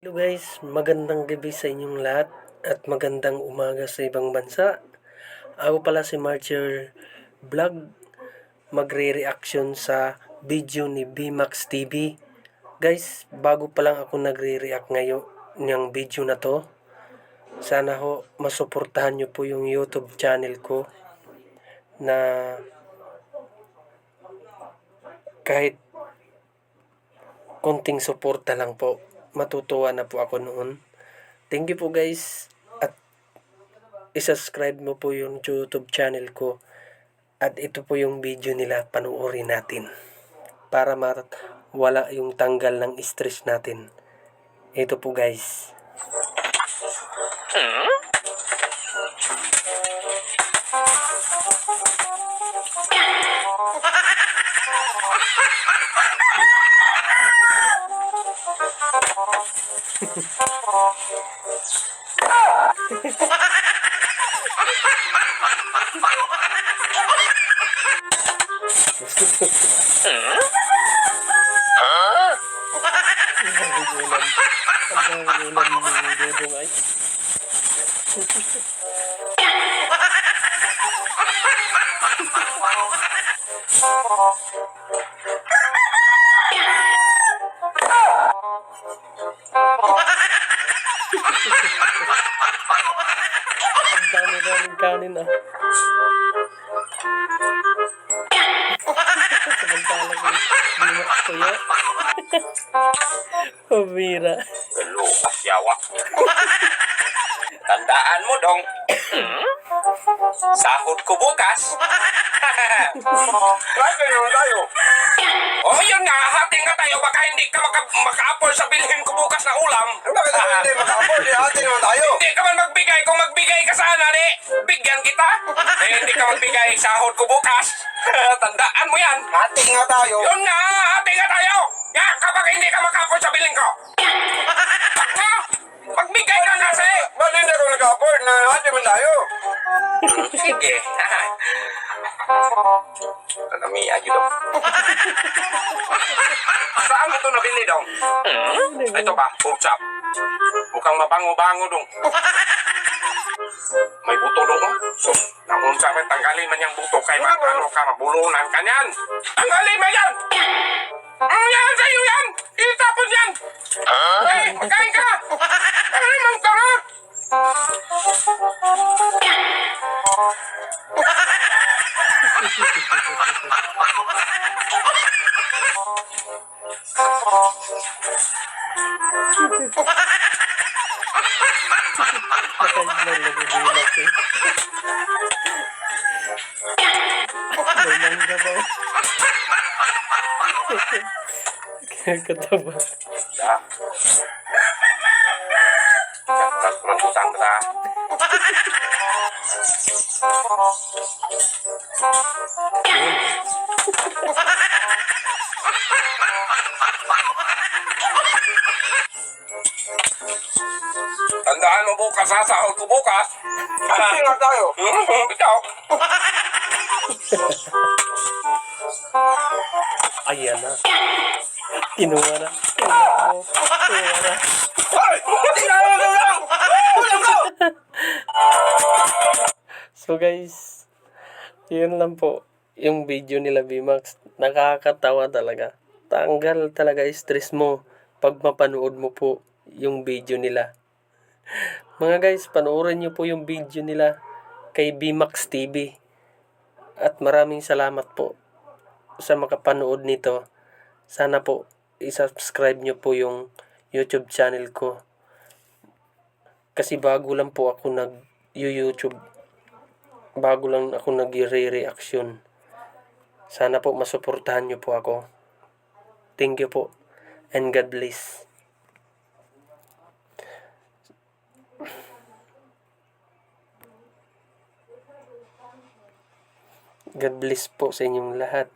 Hello guys, magandang gabi sa inyong lahat at magandang umaga sa ibang bansa. Ako pala si Marcher Vlog, magre-reaction sa video ni BMAX TV. Guys, bago pa lang ako nagre-react ngayon ng video na to. Sana ho masuportahan nyo po yung YouTube channel ko na kahit konting suporta lang po, matutuwa na po ako noon. Thank you po guys, at isubscribe mo po yung YouTube channel ko, at ito po yung video nila, panuorin natin para wala yung tanggal ng stress natin. Ito po guys. Ang ulam ni Dudong ay. Ang dami-daming kanin ah. Samantalang yung bimak tuyo. Pabira. Lupas yawa. Tandaan mo dong. Sahod ko bukas. Lagi naman tayo. Oh, yun nga. Hati nga tayo. Baka hindi ka maka-afford sa bilhin ko bukas na ulam. Bakit ako hindi maka-afford? Hati naman tayo. Hindi ka man magbigay. Kung magbigay ka sana, bigyan kita. Hindi ka magbigay. Sahod ko bukas. Tandaan mo yan. Hati nga tayo. Yun nga. Hati nga tayo. Nga, kapag hindi ka maka-afford sa bilhin ko. Nga, magbigay ka kasi. Ba't hindi ako naka-afford na hati naman tayo? Sige. Tanami aja dong. Saan mo ito nabili dong? Ito ba? Pork chop. Mukhang mabango-bango dong. May buto dong. So, namun sampai tanggalin man yung buto kay ano ka mabulunan ka niyan. Tanggalin man yan! Yan sa'yo yan! Itapon yan! Hey, magkain ka! Ano naman ka nga? Nakailan lang yung bimak eh. May mangga ba? Katawa. Ya. Jangan menutang kita. Tandaan mo bukas ha, sahod ko bukas. Hati nga tayo. Ikaw. Ayan na. Kinuha na. Kinuha na. Hoy! Hati nga tayo lang! Ulam ko! So guys, yun lang po yung video nila BMAX. Nakakatawa talaga. Tanggal talaga stress mo pag mapanood mo po yung video nila. Mga guys, panoorin nyo po yung video nila kay BMAX TV. At maraming salamat po sa makapanood nito. Sana po isubscribe nyo po yung YouTube channel ko. Kasi bago lang po ako nag-YouTube. Bago lang ako nag-re-reaction. Sana po masuportahan nyo po ako. Thank you po. And God bless. God bless po sa inyong lahat.